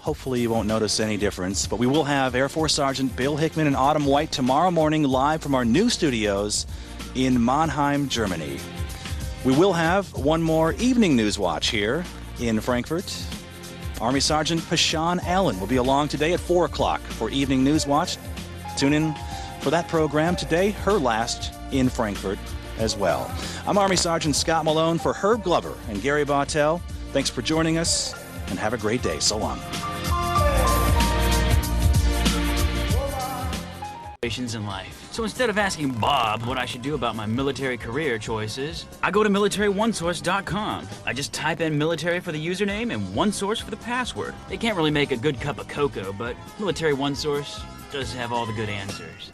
Hopefully you won't notice any difference, but we will have Air Force Sergeant Bill Hickman and Autumn White tomorrow morning live from our new studios in Mannheim, Germany. We will have one more evening Newswatch here in Frankfurt. Army Sergeant Peshon Allen will be along today at 4 o'clock for evening Newswatch. Tune in for that program today, her last in Frankfurt as well. I'm Army Sergeant Scott Malone for Heb Glover and Gary Bautell. Thanks for joining us, and have a great day. So long. In life. So instead of asking Bob what I should do about my military career choices, I go to MilitaryOneSource.com. I just type in military for the username and OneSource for the password. They can't really make a good cup of cocoa, but Military OneSource does have all the good answers.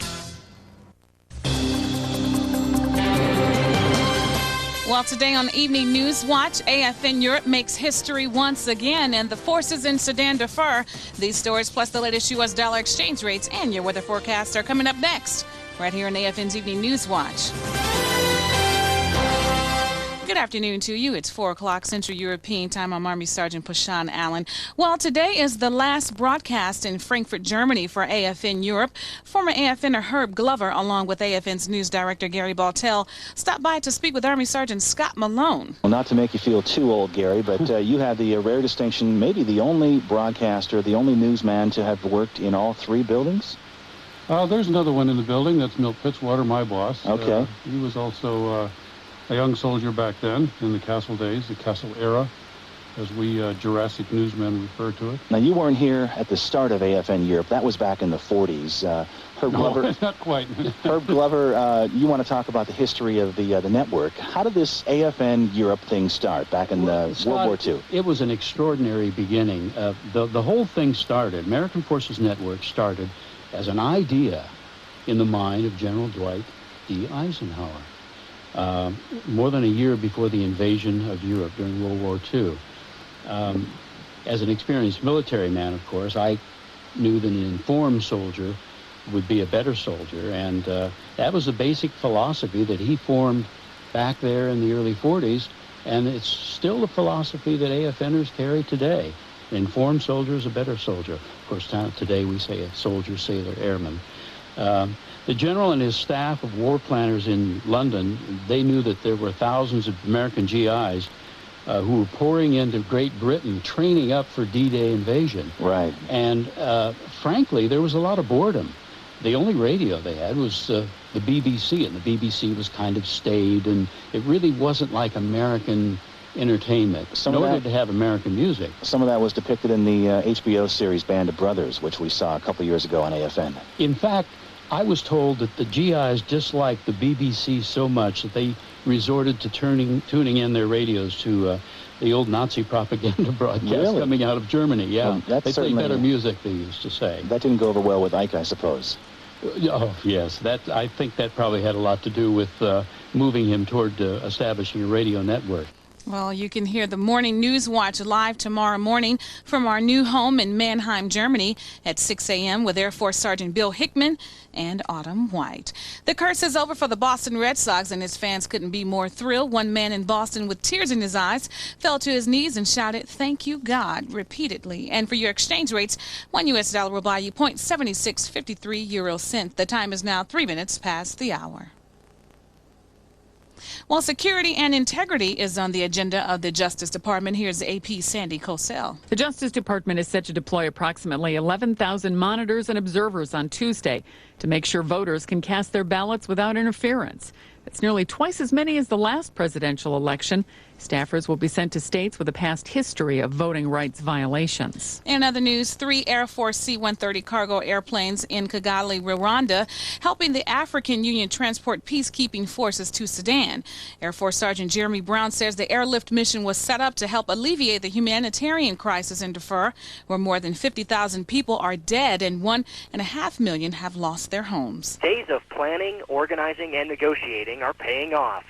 Well, today on Evening Newswatch, AFN Europe makes history once again, and the forces in Sudan defer. These stories, plus the latest U.S. dollar exchange rates and your weather forecasts, are coming up next, right here on AFN's Evening Newswatch. Good afternoon to you. It's 4 o'clock Central European Time. I'm Army Sergeant Peshon Allen. Well, today is the last broadcast in Frankfurt, Germany for AFN Europe. Former AFNer Heb Glover, along with AFN's news director Gary Bautell, stopped by to speak with Army Sergeant Scott Malone. Well, not to make you feel too old, Gary, but you had the rare distinction, maybe the only broadcaster, the only newsman to have worked in all 3 buildings? There's another one in the building. That's Milt Fitzwater, my boss. Okay. He was also a young soldier back then in the Castle days, the Castle era, as we Jurassic newsmen refer to it. Now, you weren't here at the start of AFN Europe. That was back in the 40s. Herb Glover, no, not quite. Herb Glover, you want to talk about the history of the network. How did this AFN Europe thing start back in World War II? It was an extraordinary beginning. The whole thing started, American Forces Network started as an idea in the mind of General Dwight D. Eisenhower. More than a year before the invasion of Europe during World War II. As an experienced military man, of course, I knew that an informed soldier would be a better soldier, and that was the basic philosophy that he formed back there in the early 40s, and it's still the philosophy that AFNers carry today. An informed soldier is a better soldier. Of course, today we say a soldier, sailor, airman. The general and his staff of war planners in London, they knew that there were thousands of American GIs who were pouring into Great Britain, training up for D-Day invasion. Right. And frankly, there was a lot of boredom. The only radio they had was the BBC, and the BBC was kind of staid, and it really wasn't like American entertainment. Nor did it have American music. Some of that was depicted in the HBO series Band of Brothers, which we saw a couple years ago on AFN. In fact, I was told that the GIs disliked the BBC so much that they resorted to tuning in their radios to the old Nazi propaganda broadcast coming out of Germany. Yeah, well, they played better music, they used to say. That didn't go over well with Ike, I suppose. Oh, yes. I think that probably had a lot to do with moving him toward establishing a radio network. Well, you can hear the Morning Newswatch live tomorrow morning from our new home in Mannheim, Germany at 6 a.m. with Air Force Sergeant Bill Hickman and Autumn White. The curse is over for the Boston Red Sox, and his fans couldn't be more thrilled. One man in Boston with tears in his eyes fell to his knees and shouted, "Thank you, God," repeatedly. And for your exchange rates, $1 US will buy you 0.7653 euro cent. The time is now 3 minutes past the hour. While security and integrity is on the agenda of the Justice Department, here's AP's Sandy Cosell. The Justice Department is set to deploy approximately 11,000 monitors and observers on Tuesday to make sure voters can cast their ballots without interference. That's nearly twice as many as the last presidential election. Staffers will be sent to states with a past history of voting rights violations. In other news, 3 Air Force C-130 cargo airplanes in Kigali, Rwanda, helping the African Union transport peacekeeping forces to Sudan. Air Force Sergeant Jeremy Brown says the airlift mission was set up to help alleviate the humanitarian crisis in Darfur, where more than 50,000 people are dead and 1.5 million have lost their homes. Days of planning, organizing, and negotiating are paying off.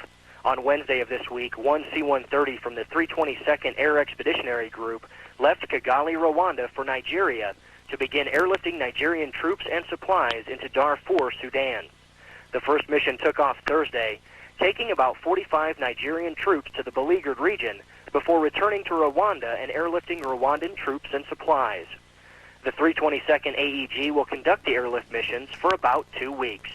On Wednesday of this week, one C-130 from the 322nd Air Expeditionary Group left Kigali, Rwanda for Nigeria to begin airlifting Nigerian troops and supplies into Darfur, Sudan. The first mission took off Thursday, taking about 45 Nigerian troops to the beleaguered region before returning to Rwanda and airlifting Rwandan troops and supplies. The 322nd AEG will conduct the airlift missions for about 2 weeks.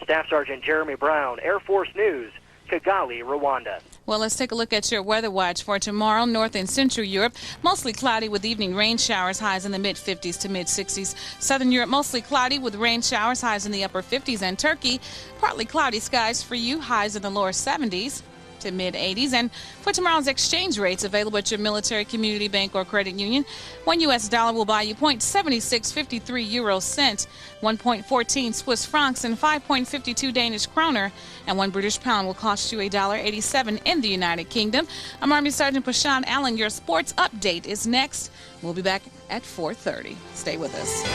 Staff Sergeant Jeremy Brown, Air Force News, Kigali, Rwanda. Well, let's take a look at your weather watch for tomorrow. North and Central Europe, mostly cloudy with evening rain showers, highs in the mid-50s to mid-60s. Southern Europe, mostly cloudy with rain showers, highs in the upper 50s. And Turkey, partly cloudy skies for you, highs in the lower 70s to mid-80s. And for tomorrow's exchange rates available at your military, community bank, or credit union, $1 US will buy you 0.7653 euro cents, 1.14 Swiss francs, and 5.52 Danish kroner, and 1 British pound will cost you $1.87 in the United Kingdom. I'm Army Sergeant Peshon Allen. Your sports update is next. We'll be back at 4:30. Stay with us.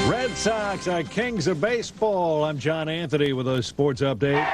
Red Sox are kings of baseball. I'm John Anthony with a sports update.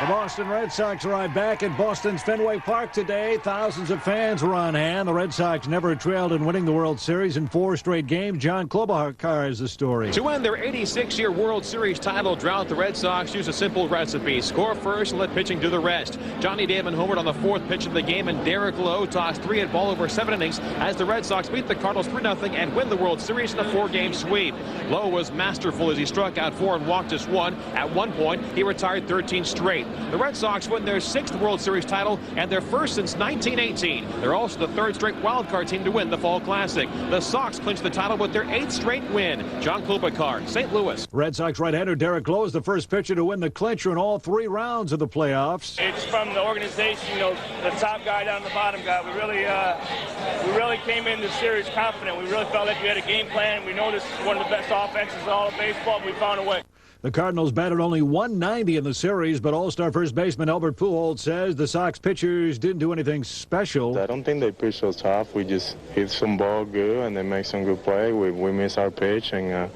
The Boston Red Sox arrived back at Boston's Fenway Park today. Thousands of fans were on hand. The Red Sox never trailed in winning the World Series in 4 straight games. John Klobuchar is the story. To end their 86-year World Series title drought, the Red Sox used a simple recipe. Score first and let pitching do the rest. Johnny Damon homered on the 4th pitch of the game, and Derek Lowe tossed 3 at ball over 7 innings as the Red Sox beat the Cardinals 3-0 and win the World Series in a 4-game sweep. Lowe was masterful as he struck out 4 and walked just 1. At one point, he retired 13 straight. The Red Sox win their 6th World Series title and their first since 1918. They're also the 3rd straight wildcard team to win the Fall Classic. The Sox clinched the title with their 8th straight win. John Klobuchar, St. Louis. Red Sox right-hander Derek Lowe is the first pitcher to win the clincher in all 3 rounds of the playoffs. It's from the organization, you know, the top guy down to the bottom guy. We really came in this series confident. We really felt like we had a game plan. We know this is one of the best offenses in all of baseball, but we found a way. The Cardinals batted only 190 in the series, but All-Star first baseman Albert Pujols says the Sox pitchers didn't do anything special. I don't think they pitched so tough. We just hit some ball good and they make some good play. We miss our pitch, and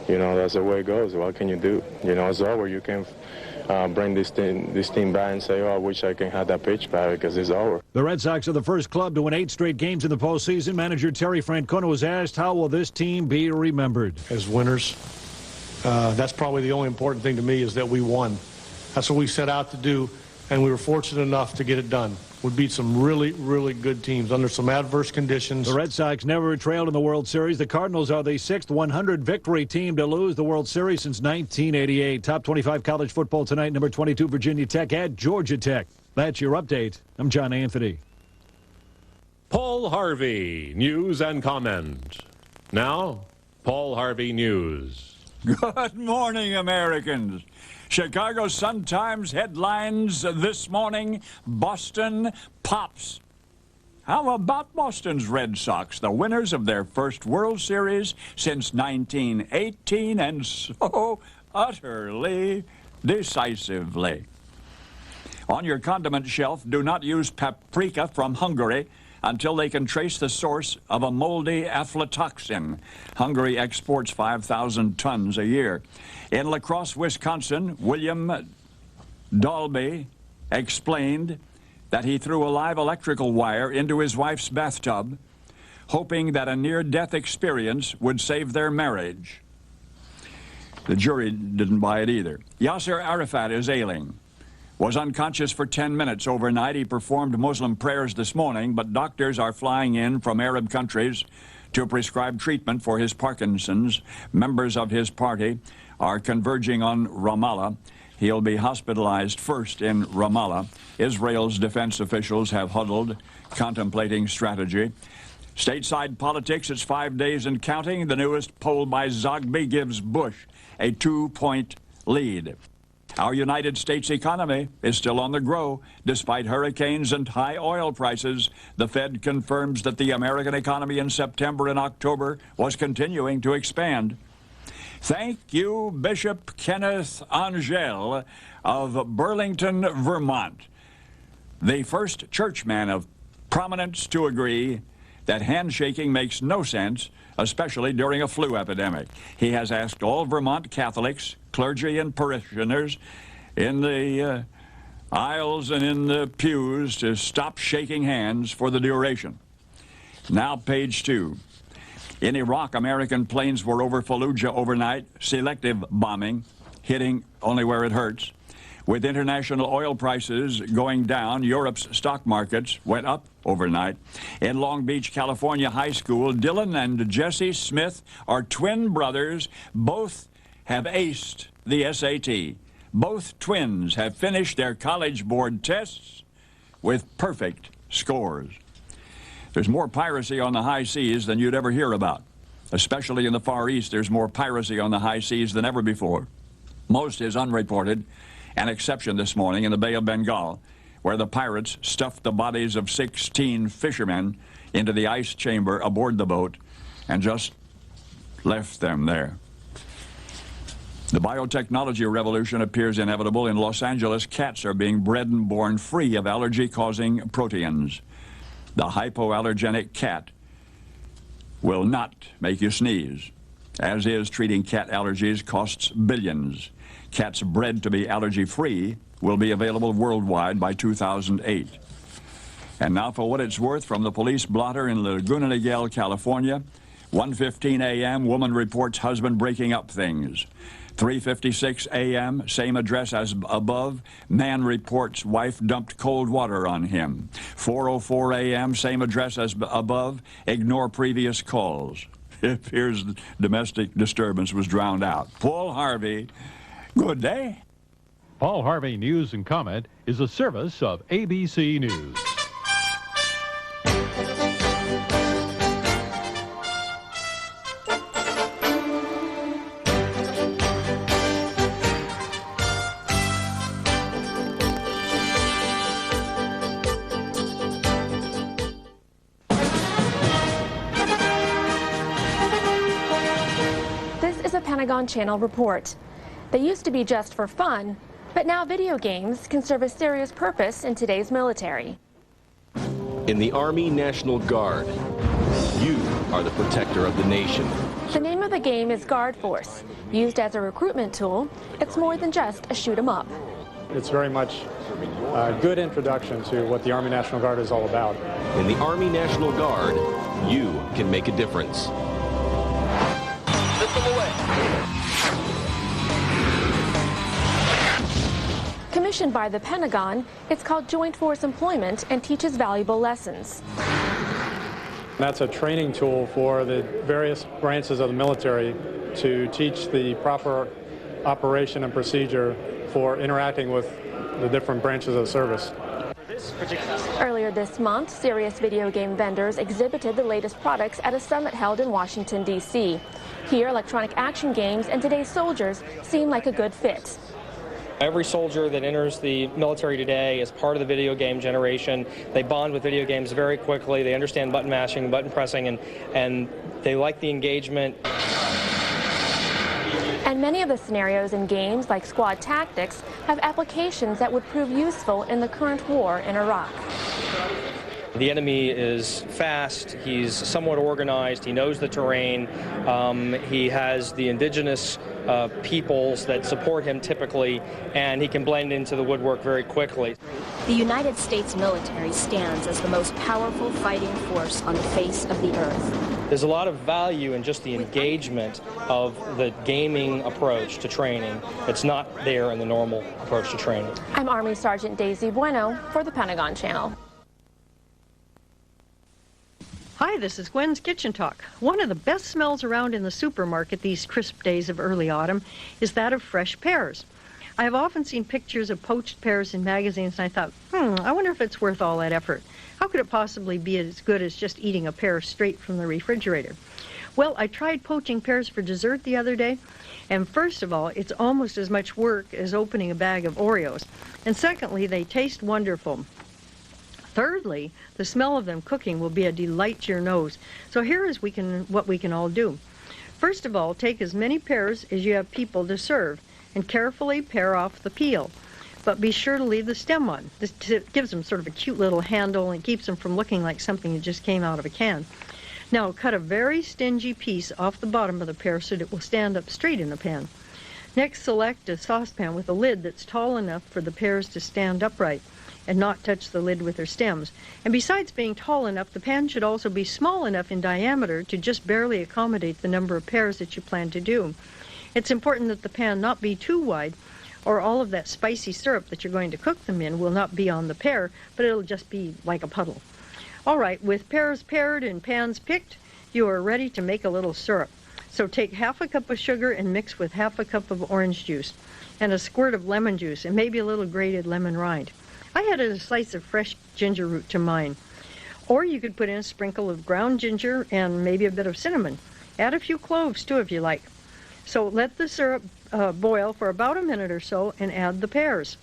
you know, that's the way it goes. What can you do? You know, it's over. You can bring this team back and say, oh, I wish I can have that pitch back, because it's over. The Red Sox are the first club to win 8 straight games in the postseason. Manager Terry Francona was asked, how will this team be remembered? As winners. That's probably the only important thing to me, is that we won. That's what we set out to do, and we were fortunate enough to get it done. We beat some really, really good teams under some adverse conditions. The Red Sox never trailed in the World Series. The Cardinals are the 6th 100-victory team to lose the World Series since 1988. Top 25 college football tonight, number 22 Virginia Tech at Georgia Tech. That's your update. I'm John Anthony. Paul Harvey, news and comment. Now, Paul Harvey News. Good morning, Americans. Chicago Sun-Times headlines this morning, Boston pops. How about Boston's Red Sox, the winners of their first World Series since 1918, and so utterly decisively? On your condiment shelf, do not use paprika from Hungary until they can trace the source of a moldy aflatoxin. Hungary exports 5,000 tons a year. In La Crosse, Wisconsin, William Dalby explained that he threw a live electrical wire into his wife's bathtub, hoping that a near-death experience would save their marriage. The jury didn't buy it either. Yasser Arafat is ailing. Was unconscious for 10 minutes overnight. He performed Muslim prayers this morning, but doctors are flying in from Arab countries to prescribe treatment for his Parkinson's. Members of his party are converging on Ramallah. He'll be hospitalized first in Ramallah. Israel's defense officials have huddled, contemplating strategy. Stateside politics, it's 5 days and counting. The newest poll by Zogby gives Bush a 2-point lead. Our United States economy is still on the grow. Despite hurricanes and high oil prices, the Fed confirms that the American economy in September and October was continuing to expand. Thank you, Bishop Kenneth Angel of Burlington, Vermont, the first churchman of prominence to agree that handshaking makes no sense, especially during a flu epidemic. He has asked all Vermont Catholics, clergy and parishioners in the aisles and in the pews to stop shaking hands for the duration. Now, page 2. In Iraq, American planes were over Fallujah overnight, selective bombing, hitting only where it hurts. With international oil prices going down, Europe's stock markets went up overnight. In Long Beach, California high school, Dylan and Jesse Smith are twin brothers. Both have aced the SAT. Both twins have finished their college board tests with perfect scores. There's more piracy on the high seas than you'd ever hear about. Especially in the Far East, there's more piracy on the high seas than ever before. Most is unreported. An exception this morning in the Bay of Bengal, where the pirates stuffed the bodies of 16 fishermen into the ice chamber aboard the boat and just left them there. The biotechnology revolution appears inevitable. In Los Angeles, cats are being bred and born free of allergy-causing proteins. The hypoallergenic cat will not make you sneeze. As is, treating cat allergies costs billions. Cats bred to be allergy-free will be available worldwide by 2008. And now for what it's worth from the police blotter in Laguna Niguel, California. 1:15 a.m., woman reports husband breaking up things. 3:56 a.m., same address as above, man reports wife dumped cold water on him. 4:04 a.m., same address as above, ignore previous calls. It appears domestic disturbance was drowned out. Paul Harvey, good day. Paul Harvey News and Comment is a service of ABC News. Pentagon Channel report. They used to be just for fun, but now video games can serve a serious purpose in today's military. In the Army National Guard, you are the protector of the nation. The name of the game is Guard Force. Used as a recruitment tool, it's more than just a shoot 'em up. It's very much a good introduction to what the Army National Guard is all about. In the Army National Guard, you can make a difference. Commissioned by the Pentagon, it's called Joint Force Employment and teaches valuable lessons. That's a training tool for the various branches of the military to teach the proper operation and procedure for interacting with the different branches of the service. Earlier this month, serious video game vendors exhibited the latest products at a summit held in Washington, D.C. Here, electronic action games and today's soldiers seem like a good fit. Every soldier that enters the military today is part of the video game generation. They bond with video games very quickly. They understand button mashing, button pressing, and they like the engagement. And many of the scenarios in games like Squad Tactics have applications that would prove useful in the current war in Iraq. The enemy is fast, he's somewhat organized, he knows the terrain, he has the indigenous peoples that support him typically, and he can blend into the woodwork very quickly. The United States military stands as the most powerful fighting force on the face of the earth. There's a lot of value in just the engagement of the gaming approach to training. It's not there in the normal approach to training. I'm Army Sergeant Daisy Bueno for the Pentagon Channel. Hi, this is Gwen's Kitchen Talk. One of the best smells around in the supermarket these crisp days of early autumn is that of fresh pears. I have often seen pictures of poached pears in magazines, and I thought, I wonder if it's worth all that effort. How could it possibly be as good as just eating a pear straight from the refrigerator? Well, I tried poaching pears for dessert the other day, and first of all, it's almost as much work as opening a bag of Oreos. And secondly, they taste wonderful. Thirdly, the smell of them cooking will be a delight to your nose. So here is what we can all do. First of all, take as many pears as you have people to serve and carefully pare off the peel. But be sure to leave the stem on. This gives them sort of a cute little handle and keeps them from looking like something that just came out of a can. Now cut a very stingy piece off the bottom of the pear so that it will stand up straight in the pan. Next, select a saucepan with a lid that's tall enough for the pears to stand upright and not touch the lid with their stems. And besides being tall enough, the pan should also be small enough in diameter to just barely accommodate the number of pears that you plan to do. It's important that the pan not be too wide or all of that spicy syrup that you're going to cook them in will not be on the pear, but it'll just be like a puddle. All right, with pears pared and pans picked, you are ready to make a little syrup. So take half a cup of sugar and mix with half a cup of orange juice and a squirt of lemon juice and maybe a little grated lemon rind. I added a slice of fresh ginger root to mine. Or you could put in a sprinkle of ground ginger and maybe a bit of cinnamon. Add a few cloves too if you like. So let the syrup boil for about a minute or so and add the pears.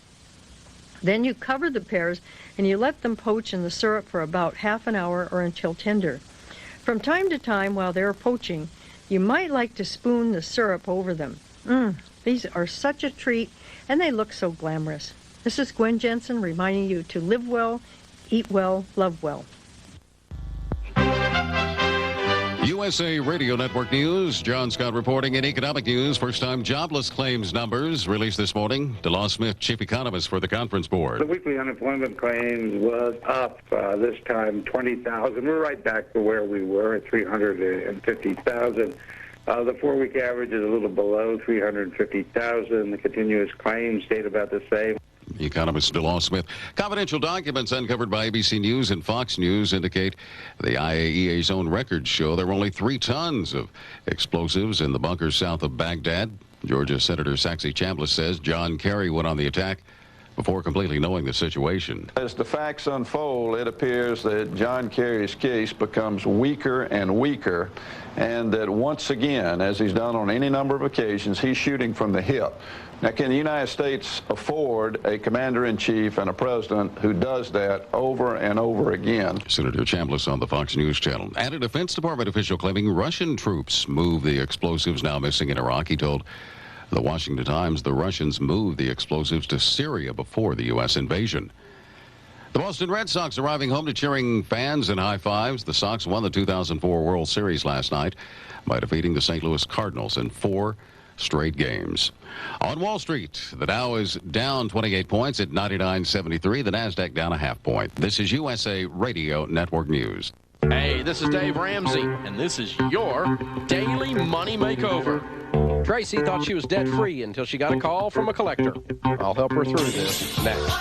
Then you cover the pears and you let them poach in the syrup for about half an hour or until tender. From time to time while they're poaching, you might like to spoon the syrup over them. These are such a treat and they look so glamorous. This is Gwen Jensen reminding you to live well, eat well, love well. USA Radio Network News. John Scott reporting in economic news. First-time jobless claims numbers released this morning. DeLaw Smith, chief economist for the Conference Board. The weekly unemployment claims was up this time 20,000. We're right back to where we were at 350,000. The four-week average is a little below 350,000. The continuous claims stayed about the same. Economist DeLaw Smith. Confidential documents uncovered by ABC News and Fox News indicate the IAEA's own records show there were only 3 tons of explosives in the bunkers south of Baghdad. Georgia Senator Saxby Chambliss says John Kerry went on the attack before completely knowing the situation. As the facts unfold, it appears that John Kerry's case becomes weaker and weaker, and that once again, as he's done on any number of occasions, he's shooting from the hip. Now, can the United States afford a commander-in-chief and a president who does that over and over again? Senator Chambliss on the Fox News Channel. And a Defense Department official claiming Russian troops moved the explosives now missing in Iraq. He told the Washington Times the Russians moved the explosives to Syria before the U.S. invasion. The Boston Red Sox arriving home to cheering fans and high fives. The Sox won the 2004 World Series last night by defeating the St. Louis Cardinals in 4 straight games. On Wall Street, the Dow is down 28 points at 99.73. The NASDAQ down a half point. This is USA Radio Network News. Hey, this is Dave Ramsey, and this is your Daily Money Makeover. Tracy thought she was debt-free until she got a call from a collector. I'll help her through this next.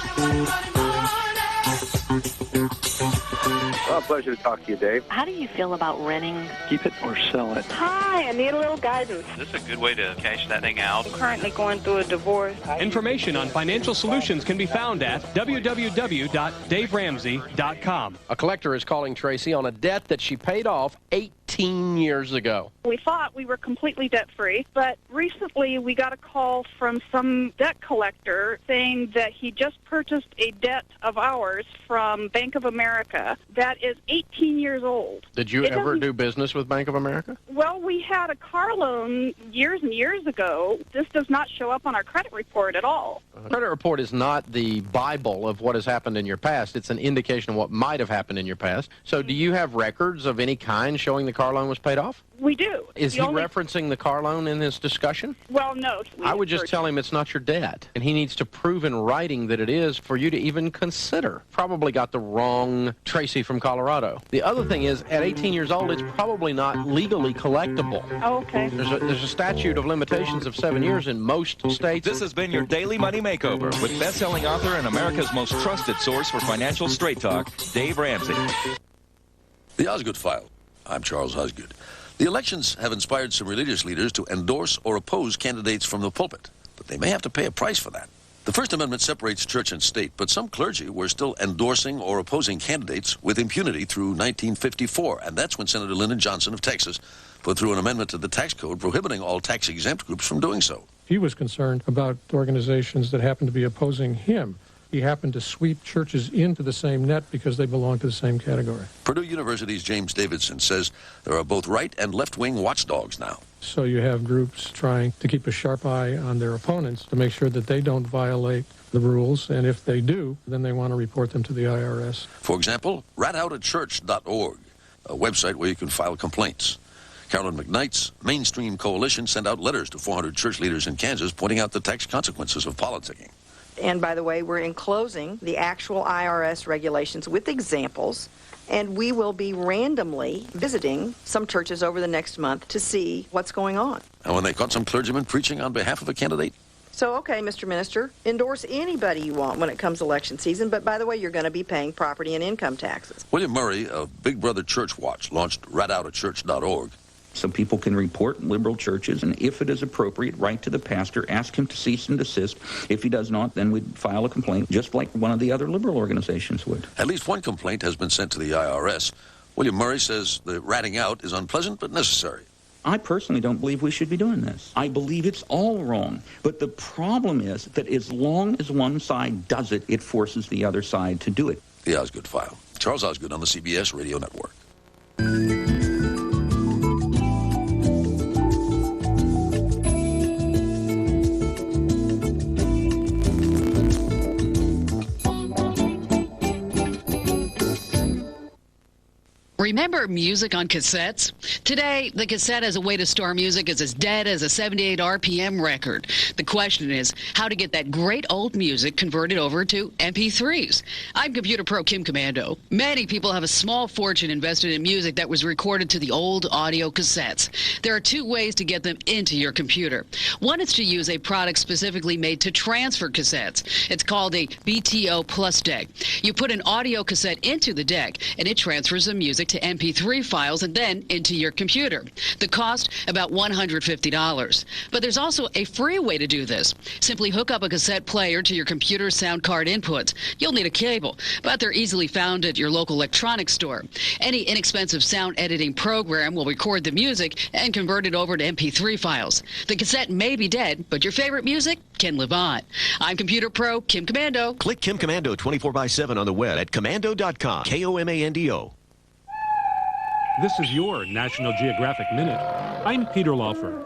Well, pleasure to talk to you, Dave. How do you feel about renting? Keep it or sell it. Hi, I need a little guidance. This is a good way to cash that thing out. I'm currently going through a divorce. Information on financial solutions can be found at www.daveramsey.com. A collector is calling Tracy on a debt that she paid off 18 years ago. We thought we were completely debt-free, but recently we got a call from some debt collector saying that he just purchased a debt of ours from Bank of America that is 18 years old. Did you ever do business with Bank of America? Well, we had a car loan years and years ago. This does not show up on our credit report at all. A credit report is not the Bible of what has happened in your past. It's an indication of what might have happened in your past. So do you have records of any kind showing the car loan was paid off? We do. Is he referencing the car loan in this discussion? Well, no. I would just tell him it's not your debt, and he needs to prove in writing that it is for you to even consider. Probably got the wrong Tracy from Colorado. The other thing is, at 18 years old, it's probably not legally collectible. Oh, okay. There's a statute of limitations of 7 years in most states. This has been your Daily Money Makeover with best-selling author and America's most trusted source for financial straight talk, Dave Ramsey. The Osgood File. I'm Charles Osgood. The elections have inspired some religious leaders to endorse or oppose candidates from the pulpit, but they may have to pay a price for that. The First Amendment separates church and state, but some clergy were still endorsing or opposing candidates with impunity through 1954, and that's when Senator Lyndon Johnson of Texas put through an amendment to the tax code prohibiting all tax-exempt groups from doing so. He was concerned about organizations that happened to be opposing him. He happened to sweep churches into the same net because they belong to the same category. Purdue University's James Davidson says there are both right and left-wing watchdogs now. So you have groups trying to keep a sharp eye on their opponents to make sure that they don't violate the rules, and if they do, then they want to report them to the IRS. For example, ratoutachurch.org, a website where you can file complaints. Carolyn McKnight's Mainstream Coalition sent out letters to 400 church leaders in Kansas pointing out the tax consequences of politicking. And by the way, we're enclosing the actual IRS regulations with examples, and we will be randomly visiting some churches over the next month to see what's going on. And when they caught some clergymen preaching on behalf of a candidate, So, okay, Mr. Minister, endorse anybody you want when it comes election season, but by the way, you're going to be paying property and income taxes. William Murray of Big Brother Church Watch launched ratoutachurch.org. So people can report liberal churches, and if it is appropriate, write to the pastor, ask him to cease and desist. If he does not, then we'd file a complaint, just like one of the other liberal organizations would. At least one complaint has been sent to the IRS. William Murray says the ratting out is unpleasant but necessary. I personally don't believe we should be doing this. I believe it's all wrong. But the problem is that as long as one side does it, it forces the other side to do it. The Osgood File. Charles Osgood on the CBS Radio Network. Remember music on cassettes? Today, the cassette as a way to store music is as dead as a 78 RPM record. The question is how to get that great old music converted over to MP3s. I'm computer pro Kim Commando. Many people have a small fortune invested in music that was recorded to the old audio cassettes. There are two ways to get them into your computer. One is to use a product specifically made to transfer cassettes. It's called a BTO Plus deck. You put an audio cassette into the deck, and it transfers the music to MP3 files and then into your computer. The cost, about $150. But there's also a free way to do this. Simply hook up a cassette player to your computer's sound card inputs. You'll need a cable, but they're easily found at your local electronics store. Any inexpensive sound editing program will record the music and convert it over to MP3 files. The cassette may be dead, but your favorite music can live on. I'm computer pro Kim Commando. Click Kim Commando 24/7 on the web at commando.com. KOMANDO. This is your National Geographic Minute. I'm Peter Lawfer.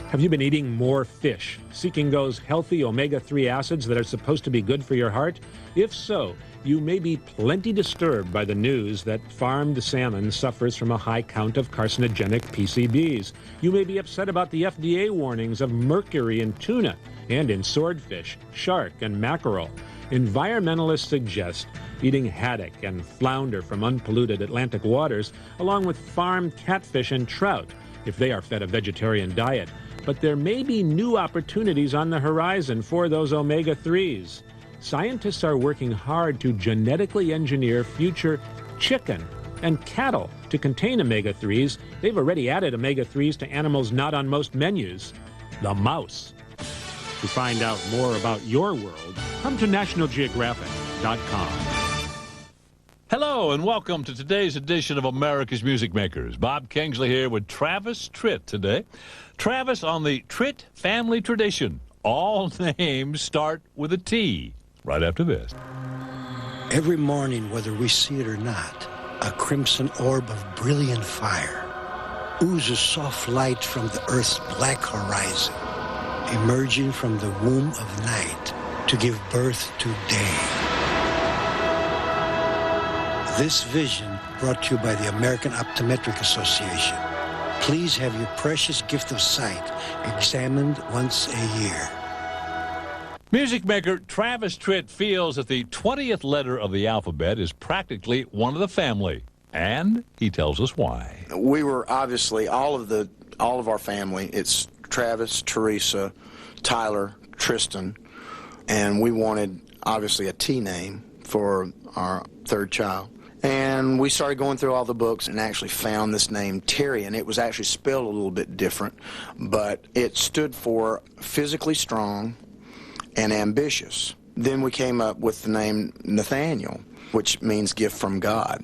Have you been eating more fish, seeking those healthy omega-3 acids that are supposed to be good for your heart? If so, you may be plenty disturbed by the news that farmed salmon suffers from a high count of carcinogenic PCBs. You may be upset about the FDA warnings of mercury in tuna and in swordfish, shark, and mackerel. Environmentalists suggest eating haddock and flounder from unpolluted Atlantic waters, along with farmed catfish and trout, if they are fed a vegetarian diet. But there may be new opportunities on the horizon for those omega-3s. Scientists are working hard to genetically engineer future chicken and cattle to contain omega-3s. They've already added omega-3s to animals not on most menus, the mouse. To find out more about your world, come to nationalgeographic.com. Hello and welcome to today's edition of America's Music Makers. Bob Kingsley here with Travis Tritt today. Travis on the Tritt family tradition. All names start with a T. Right after this. Every morning, whether we see it or not, a crimson orb of brilliant fire oozes soft light from the Earth's black horizon, emerging from the womb of night to give birth to day. This vision brought to you by the American Optometric Association. Please have your precious gift of sight examined once a year. Music maker Travis Tritt feels that the 20th letter of the alphabet is practically one of the family, and he tells us why. We were obviously all of our family. It's Travis, Teresa, Tyler, Tristan, and we wanted obviously a T name for our third child. And we started going through all the books and actually found this name Terry, and it was actually spelled a little bit different, but it stood for physically strong and ambitious. Then we came up with the name Nathaniel, which means gift from God.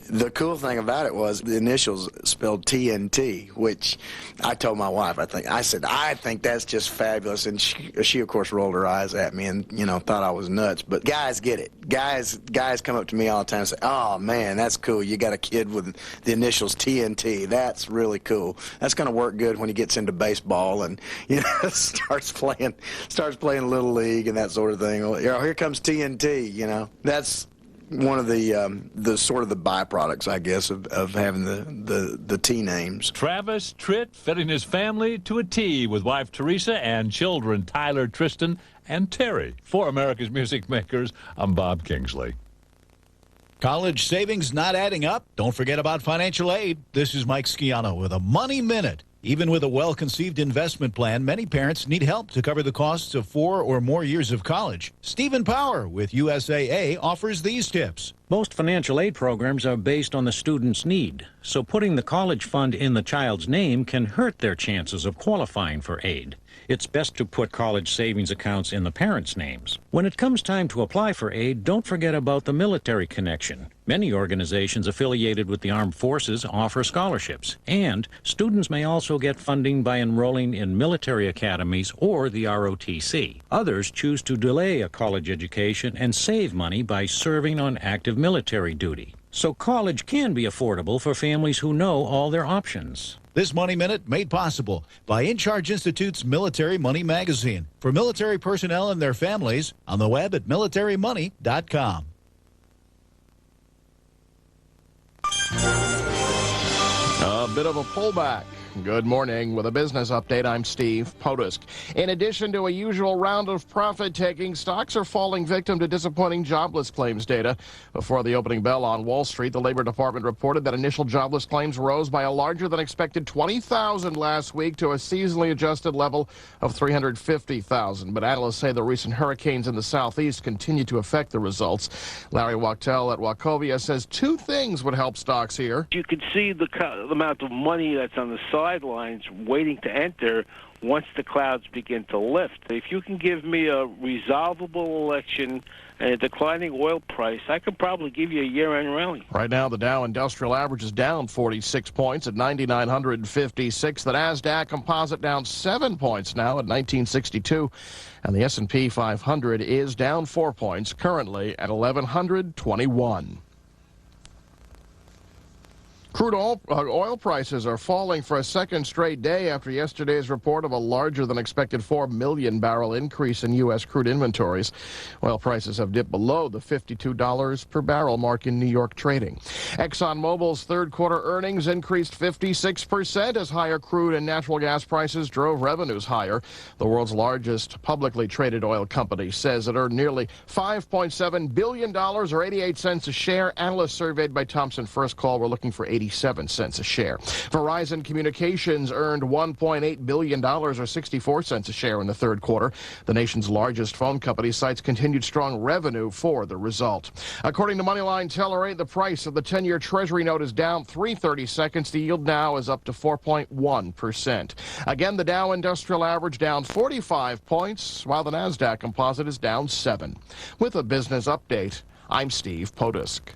The cool thing about it was the initials spelled TNT, which I told my wife, I said, I think that's just fabulous. And she of course, rolled her eyes at me and, thought I was nuts. But guys get it. Guys come up to me all the time and say, oh, man, that's cool. You got a kid with the initials TNT. That's really cool. That's going to work good when he gets into baseball and, starts playing Little League and that sort of thing. Well, here comes TNT, That's one of the sort of the byproducts, I guess, of having the T names. Travis Tritt fitting his family to a T with wife Teresa and children Tyler, Tristan, and Terry. For America's Music Makers, I'm Bob Kingsley. College savings not adding up? Don't forget about financial aid. This is Mike Sciano with a Money Minute. Even with a well-conceived investment plan, many parents need help to cover the costs of 4 or more years of college. Stephen Power with USAA offers these tips. Most financial aid programs are based on the student's need, so putting the college fund in the child's name can hurt their chances of qualifying for aid. It's best to put college savings accounts in the parents' names. When it comes time to apply for aid, don't forget about the military connection. Many organizations affiliated with the armed forces offer scholarships, and students may also get funding by enrolling in military academies or the ROTC. Others choose to delay a college education and save money by serving on active military duty. So college can be affordable for families who know all their options. This Money Minute made possible by In Charge Institute's Military Money Magazine for military personnel and their families on the web at militarymoney.com. A bit of a pullback. Good morning. With a business update, I'm Steve Potusk. In addition to a usual round of profit-taking, stocks are falling victim to disappointing jobless claims data. Before the opening bell on Wall Street, the Labor Department reported that initial jobless claims rose by a larger than expected 20,000 last week to a seasonally adjusted level of 350,000. But analysts say the recent hurricanes in the southeast continue to affect the results. Larry Bautell at Wachovia says two things would help stocks here. You can see the amount of money that's on the sidelines waiting to enter once the clouds begin to lift. If you can give me a resolvable election and a declining oil price, I could probably give you a year-end rally. Right now, the Dow Industrial Average is down 46 points at 9,956. The NASDAQ Composite down 7 points now at 1962. And the S&P 500 is down 4 points, currently at 1,121. Crude oil prices are falling for a second straight day after yesterday's report of a larger than expected 4 million barrel increase in U.S. crude inventories. Oil prices have dipped below the $52 per barrel mark in New York trading. ExxonMobil's third quarter earnings increased 56% as higher crude and natural gas prices drove revenues higher. The world's largest publicly traded oil company says it earned nearly $5.7 billion or 88 cents a share. Analysts surveyed by Thomson First Call were looking for 87 cents a share. Verizon Communications earned $1.8 billion or 64 cents a share in the third quarter. The nation's largest phone company cites continued strong revenue for the result. According to Moneyline Teller Rate, the price of the 10-year Treasury note is down 3/32. The yield now is up to 4.1%. Again, the Dow Industrial Average down 45 points, while the NASDAQ Composite is down 7. With a business update, I'm Steve Potusk.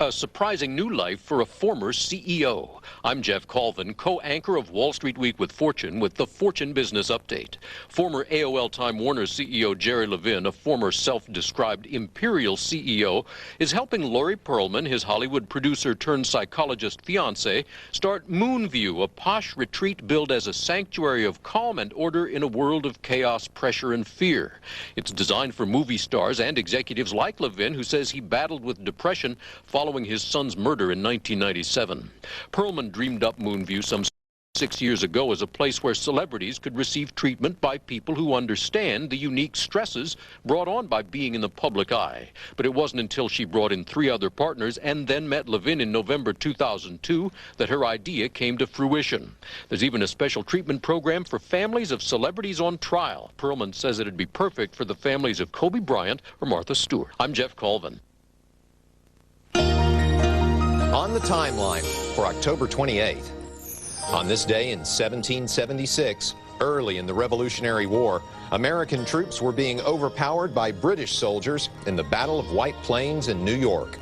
A surprising new life for a former CEO. I'm Jeff Colvin, co-anchor of Wall Street Week with Fortune with the Fortune Business Update. Former AOL Time Warner CEO Jerry Levin, a former self-described imperial CEO, is helping Laurie Perlman, his Hollywood producer turned psychologist fiancé, start Moonview, a posh retreat billed as a sanctuary of calm and order in a world of chaos, pressure, and fear. It's designed for movie stars and executives like Levin, who says he battled with depression following his son's murder in 1997. Perlman dreamed up Moonview some 6 years ago as a place where celebrities could receive treatment by people who understand the unique stresses brought on by being in the public eye. But it wasn't until she brought in 3 other partners and then met Levin in November 2002 that her idea came to fruition. There's even a special treatment program for families of celebrities on trial. Perlman says it'd be perfect for the families of Kobe Bryant or Martha Stewart. I'm Jeff Colvin. On the timeline for October 28th. On this day in 1776, early in the Revolutionary War, American troops were being overpowered by British soldiers in the Battle of White Plains in New York.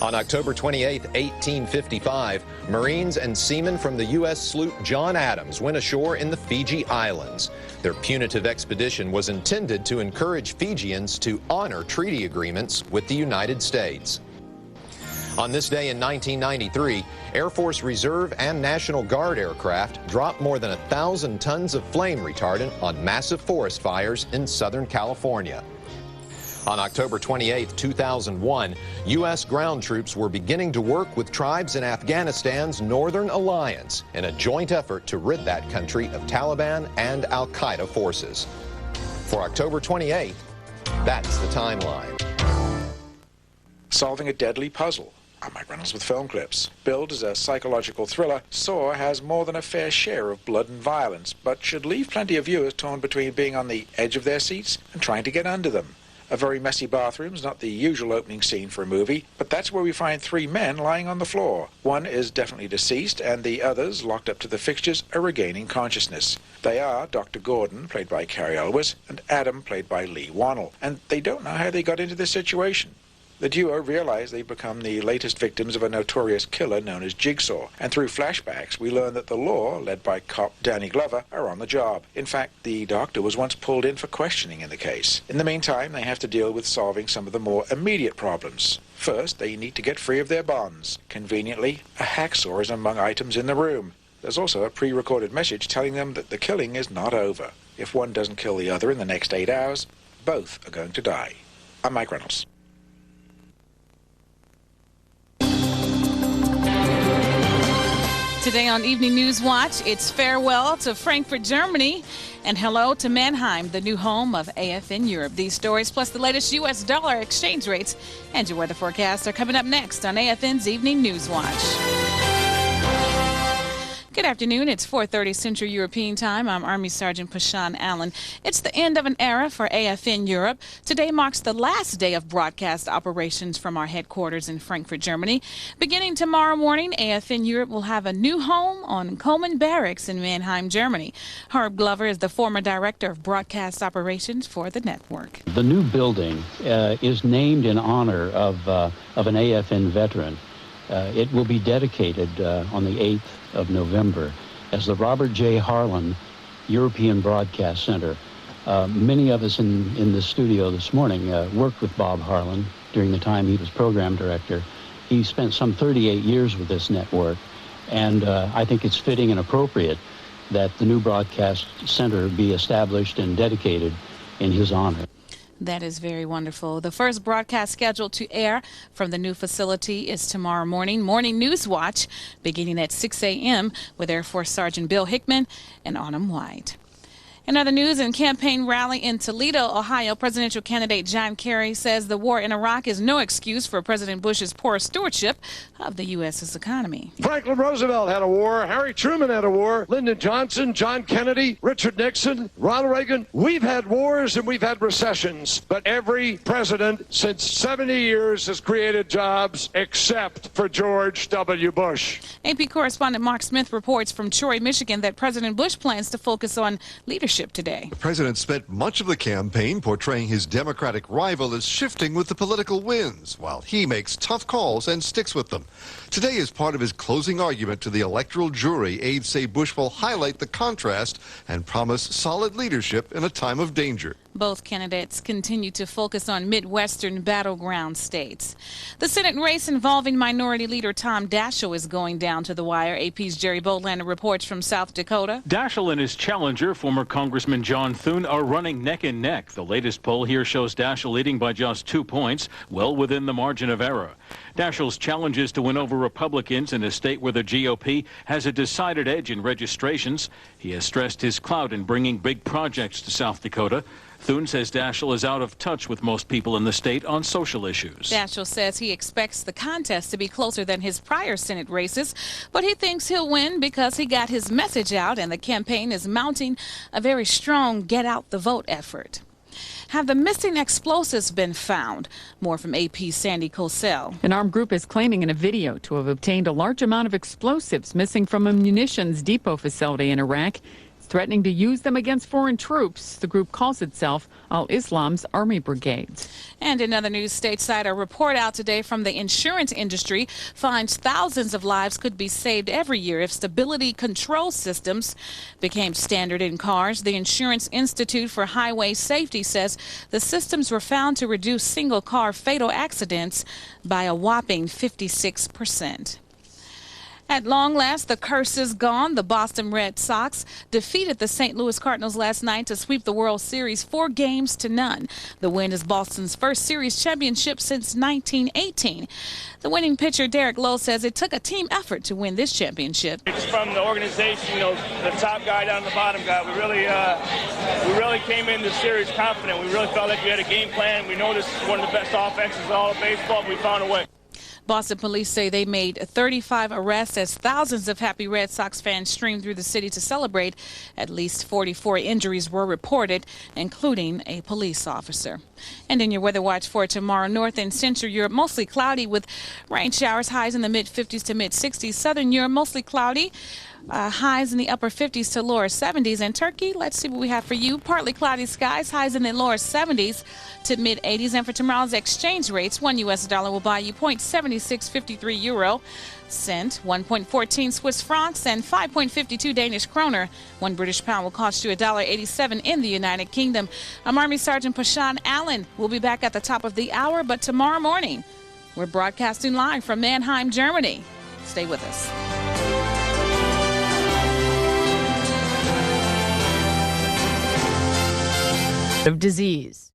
On October 28, 1855, Marines and seamen from the U.S. sloop John Adams went ashore in the Fiji Islands. Their punitive expedition was intended to encourage Fijians to honor treaty agreements with the United States. On this day in 1993, Air Force Reserve and National Guard aircraft dropped more than 1,000 tons of flame retardant on massive forest fires in Southern California. On October 28, 2001, U.S. ground troops were beginning to work with tribes in Afghanistan's Northern Alliance in a joint effort to rid that country of Taliban and al-Qaeda forces. For October 28, that's the timeline. Solving a deadly puzzle. I'm Mike Reynolds with Film Clips. Billed as a psychological thriller, Saw has more than a fair share of blood and violence, but should leave plenty of viewers torn between being on the edge of their seats and trying to get under them. A very messy bathroom is not the usual opening scene for a movie, but that's where we find three men lying on the floor. One is definitely deceased, and the others, locked up to the fixtures, are regaining consciousness. They are Dr. Gordon, played by Carrie Elwes, and Adam, played by Lee Wannell, and they don't know how they got into this situation. The duo realize they've become the latest victims of a notorious killer known as Jigsaw, and through flashbacks we learn that the law, led by cop Danny Glover, are on the job. In fact, the doctor was once pulled in for questioning in the case. In the meantime, they have to deal with solving some of the more immediate problems. First, they need to get free of their bonds. Conveniently, a hacksaw is among items in the room. There's also a pre-recorded message telling them that the killing is not over. If one doesn't kill the other in the next 8 hours, both are going to die. I'm Mike Reynolds. Today on Evening Newswatch, it's farewell to Frankfurt, Germany, and hello to Mannheim, the new home of AFN Europe. These stories, plus the latest U.S. dollar exchange rates and your weather forecast, are coming up next on AFN's Evening Newswatch. Good afternoon. It's 4:30 Central European Time. I'm Army Sergeant Peshon Allen. It's the end of an era for AFN Europe. Today marks the last day of broadcast operations from our headquarters in Frankfurt, Germany. Beginning tomorrow morning, AFN Europe will have a new home on Coleman Barracks in Mannheim, Germany. Heb Glover is the former director of broadcast operations for the network. The new building is named in honor of an AFN veteran. It will be dedicated on the 8th of November as the Robert J. Harlan European Broadcast Center. Many of us in the studio this morning worked with Bob Harlan during the time he was program director. He spent some 38 years with this network, and I think it's fitting and appropriate that the new broadcast center be established and dedicated in his honor. That is very wonderful. The first broadcast scheduled to air from the new facility is tomorrow morning, Morning Newswatch, beginning at 6 a.m. with Air Force Sergeant Bill Hickman and Autumn White. In other news, in campaign rally in Toledo, Ohio, presidential candidate John Kerry says the war in Iraq is no excuse for President Bush's poor stewardship of the U.S.'s economy. Franklin Roosevelt had a war. Harry Truman had a war. Lyndon Johnson, John Kennedy, Richard Nixon, Ronald Reagan. We've had wars and we've had recessions, but every president since 70 years has created jobs except for George W. Bush. AP correspondent Mark Smith reports from Troy, Michigan, that President Bush plans to focus on leadership today. The president spent much of the campaign portraying his Democratic rival as shifting with the political winds, while he makes tough calls and sticks with them. Today, as part of his closing argument to the electoral jury, aides say Bush will highlight the contrast and promise solid leadership in a time of danger. Both candidates continue to focus on Midwestern battleground states. The Senate race involving Minority Leader Tom Daschle is going down to the wire. AP's Jerry Bolander reports from South Dakota. Daschle and his challenger, former Congressman John Thune, are running neck and neck. The latest poll here shows Daschle leading by just 2 points, well within the margin of error. Daschle's challenge is to win over Republicans in a state where the GOP has a decided edge in registrations. He has stressed his clout in bringing big projects to South Dakota. Thune says Daschle is out of touch with most people in the state on social issues. Daschle says he expects the contest to be closer than his prior Senate races, but he thinks he'll win because he got his message out and the campaign is mounting a very strong get-out-the-vote effort. Have the missing explosives been found? More from AP's Sandy Cosell. An armed group is claiming in a video to have obtained a large amount of explosives missing from a munitions depot facility in Iraq. Threatening to use them against foreign troops. The group calls itself Al-Islam's Army Brigades. And in other news stateside, a report out today from the insurance industry finds thousands of lives could be saved every year if stability control systems became standard in cars. The Insurance Institute for Highway Safety says the systems were found to reduce single-car fatal accidents by a whopping 56%. At long last, the curse is gone. The Boston Red Sox defeated the St. Louis Cardinals last night to sweep the World Series 4-0. The win is Boston's first series championship since 1918. The winning pitcher, Derek Lowe, says it took a team effort to win this championship. It's from the organization, the top guy down to the bottom guy. We really came into the series confident. We really felt like we had a game plan. We know this is one of the best offenses in all of baseball. We found a way. Boston police say they made 35 arrests as thousands of happy Red Sox fans streamed through the city to celebrate. At least 44 injuries were reported, including a police officer. And in your weather watch for tomorrow, North and Central Europe mostly cloudy with rain showers, highs in the mid-50s to mid-60s. Southern Europe mostly cloudy. Highs in the upper 50s to lower 70s. And Turkey, let's see what we have for you. Partly cloudy skies, highs in the lower 70s to mid 80s. And for tomorrow's exchange rates, $1 US will buy you 0.7653 euro cent, 1.14 Swiss francs, and 5.52 Danish kroner. 1 British pound will cost you $1.87 in the United Kingdom. I'm Army Sergeant Peshon Allen. We'll be back at the top of the hour, but tomorrow morning, we're broadcasting live from Mannheim, Germany. Stay with us. Of disease.